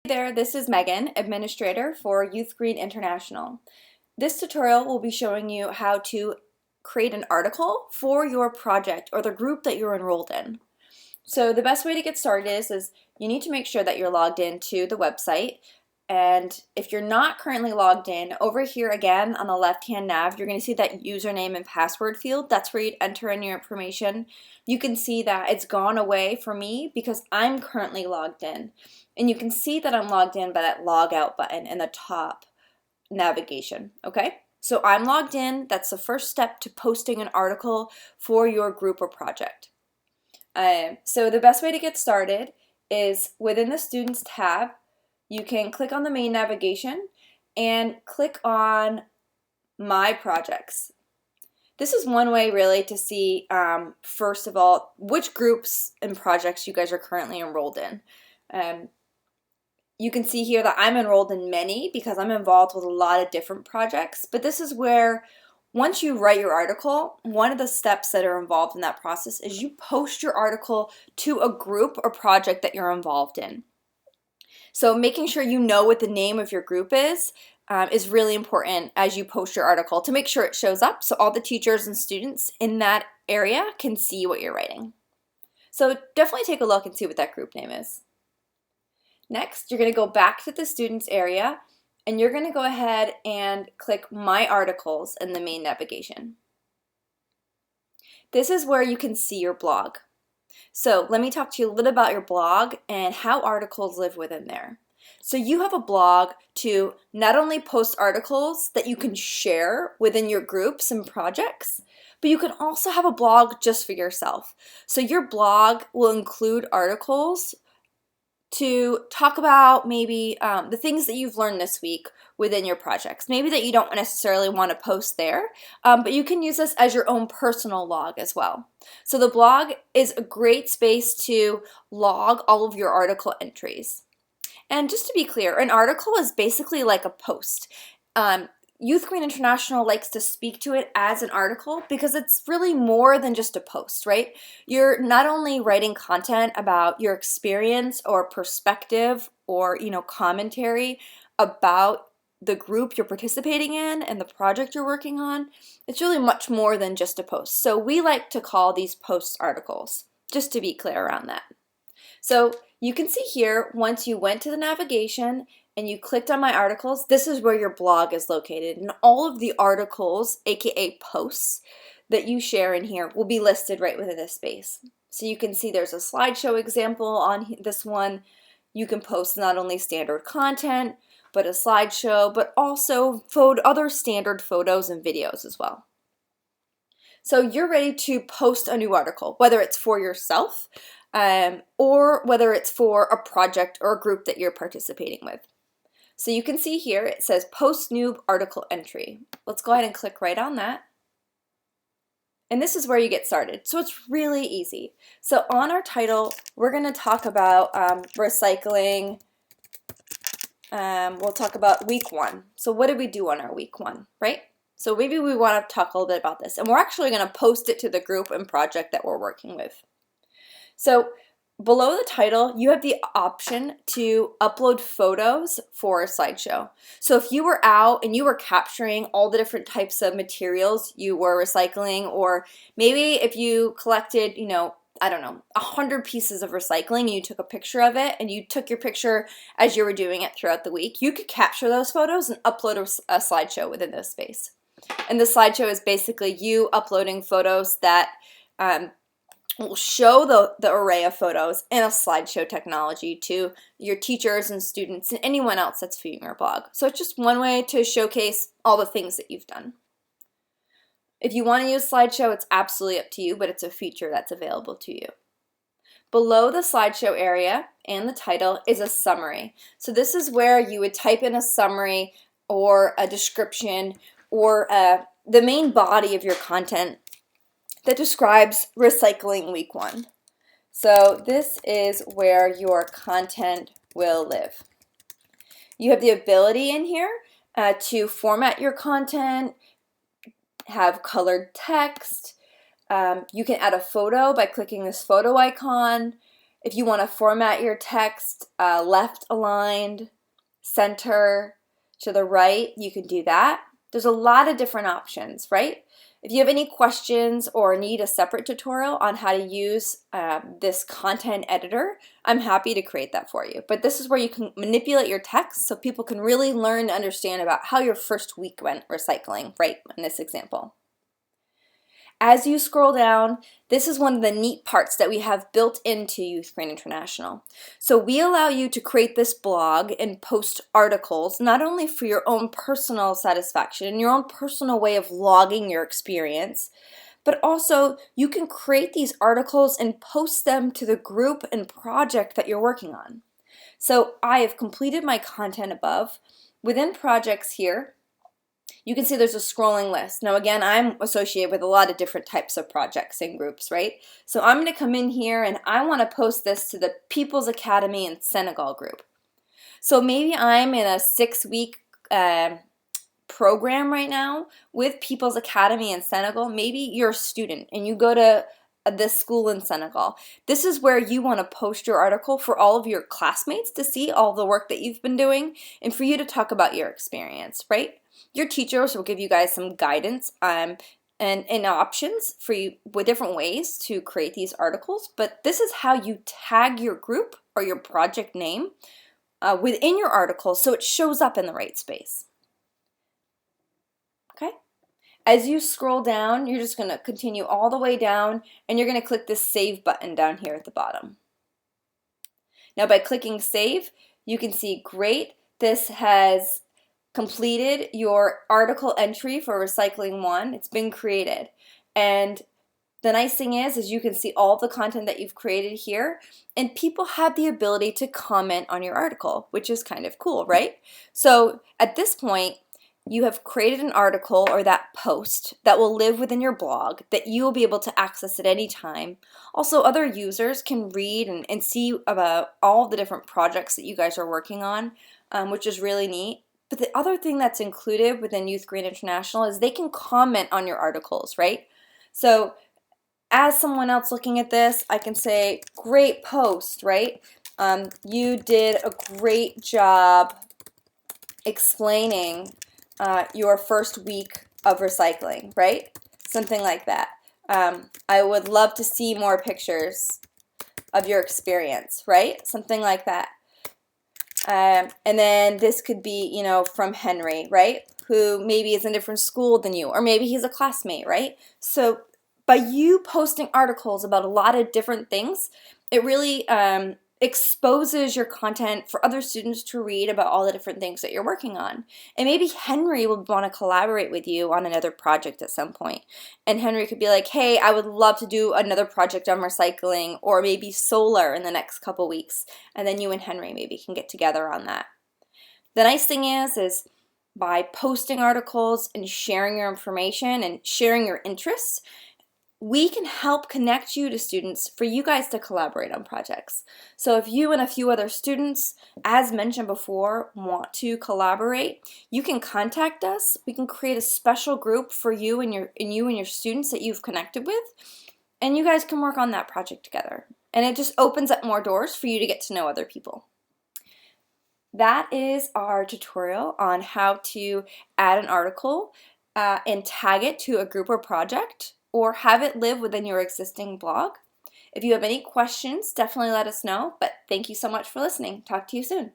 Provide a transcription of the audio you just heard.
There, this is Megan, Administrator for Youth Green International. This tutorial will be showing you how to create an article for your project or the group that you're enrolled in. So the best way to get started is you need to make sure that you're logged into the website. And if you're not currently logged in, over here again on the left-hand nav, you're going to see that username and password field. That's where you'd enter in your information. You can see that it's gone away for me because I'm currently logged in. And you can see that I'm logged in by that log out button in the top navigation, okay? So I'm logged in. That's the first step to posting an article for your group or project. So the best way to get started is within the Students tab, you can click on the main navigation and click on My Projects. This is one way really to see, first of all, which groups and projects you guys are currently enrolled in. You can see here that I'm enrolled in many because I'm involved with a lot of different projects, but this is where once you write your article, one of the steps that are involved in that process is you post your article to a group or project that you're involved in. So making sure you know what the name of your group is really important as you post your article to make sure it shows up so all the teachers and students in that area can see what you're writing. So definitely take a look and see what that group name is. Next, you're going to go back to the students area and you're going to go ahead and click My Articles in the main navigation. This is where you can see your blog. So let me talk to you a little about your blog and how articles live within there. So you have a blog to not only post articles that you can share within your groups and projects, but you can also have a blog just for yourself. So your blog will include articles to talk about maybe the things that you've learned this week within your projects. Maybe that you don't necessarily want to post there, but you can use this as your own personal log as well. So the blog is a great space to log all of your article entries. And just to be clear, an article is basically like a post. Youth Green International likes to speak to it as an article because it's really more than just a post, right? You're not only writing content about your experience or perspective or, commentary about the group you're participating in and the project you're working on. It's really much more than just a post. So we like to call these post articles, just to be clear around that. So you can see here, once you went to the navigation and you clicked on My Articles, this is where your blog is located. And all of the articles, aka posts, that you share in here will be listed right within this space. So you can see there's a slideshow example on this one. You can post not only standard content, but a slideshow, but also other standard photos and videos as well. So you're ready to post a new article, whether it's for yourself or whether it's for a project or a group that you're participating with. So you can see here it says Post New Article Entry. Let's go ahead and click right on that. And this is where you get started. So it's really easy. So on our title, we're going to talk about recycling. We'll talk about week 1. So what did we do on our week 1, right? So maybe we want to talk a little bit about this. And we're actually going to post it to the group and project that we're working with. So below the title, you have the option to upload photos for a slideshow. So if you were out and you were capturing all the different types of materials you were recycling, or maybe if you collected, 100 pieces of recycling and you took a picture of it and you took your picture as you were doing it throughout the week, you could capture those photos and upload a slideshow within this space. And the slideshow is basically you uploading photos that will show the array of photos in a slideshow technology to your teachers and students and anyone else that's viewing your blog. So it's just one way to showcase all the things that you've done. If you want to use slideshow, it's absolutely up to you, but it's a feature that's available to you. Below the slideshow area and the title is a summary. So this is where you would type in a summary or a description or the main body of your content that describes recycling week 1. So this is where your content will live. You have the ability in here to format your content, have colored text. You can add a photo by clicking this photo icon. If you want to format your text left aligned, center, to the right, you can do that. There's a lot of different options, right? If you have any questions or need a separate tutorial on how to use this content editor, I'm happy to create that for you. But this is where you can manipulate your text so people can really learn to understand about how your first week went recycling, right, in this example. As you scroll down, this is one of the neat parts that we have built into Youth Green International. So we allow you to create this blog and post articles, not only for your own personal satisfaction and your own personal way of logging your experience, but also you can create these articles and post them to the group and project that you're working on. So I have completed my content above. Within projects here, you can see there's a scrolling list. Now again, I'm associated with a lot of different types of projects and groups, right? So I'm going to come in here and I want to post this to the People's Academy in Senegal group. So maybe I'm in a 6-week program right now with People's Academy in Senegal. Maybe you're a student and you go to this school in Senegal. This is where you want to post your article for all of your classmates to see all the work that you've been doing and for you to talk about your experience, right? Your teachers will give you guys some guidance and options for you with different ways to create these articles, but this is how you tag your group or your project name within your article so it shows up in the right space. Okay? As you scroll down, you're just going to continue all the way down and you're going to click this Save button down here at the bottom. Now by clicking Save, you can see, great, this has completed your article entry for Recycling 1. It's been created. And the nice thing is you can see all the content that you've created here, and people have the ability to comment on your article, which is kind of cool, right? So at this point, you have created an article or that post that will live within your blog that you will be able to access at any time. Also, other users can read and see about all the different projects that you guys are working on, which is really neat. But the other thing that's included within Youth Green International is they can comment on your articles, right? So as someone else looking at this, I can say, great post, right? You did a great job explaining your first week of recycling, right? Something like that. I would love to see more pictures of your experience, right? Something like that. And then this could be, you know, from Henry, right? Who maybe is in a different school than you, or maybe he's a classmate, right? So by you posting articles about a lot of different things, it really exposes your content for other students to read about all the different things that you're working on. And maybe Henry would want to collaborate with you on another project at some point. And Henry could be like, hey, I would love to do another project on recycling or maybe solar in the next couple weeks. And then you and Henry maybe can get together on that. The nice thing is by posting articles and sharing your information and sharing your interests, we can help connect you to students for you guys to collaborate on projects. So if you and a few other students, as mentioned before, want to collaborate, you can contact us. We can create a special group for you and your students that you've connected with, and you guys can work on that project together. And it just opens up more doors for you to get to know other people. That is our tutorial on how to add an article and tag it to a group or project, or have it live within your existing blog. If you have any questions, definitely let us know, but thank you so much for listening. Talk to you soon.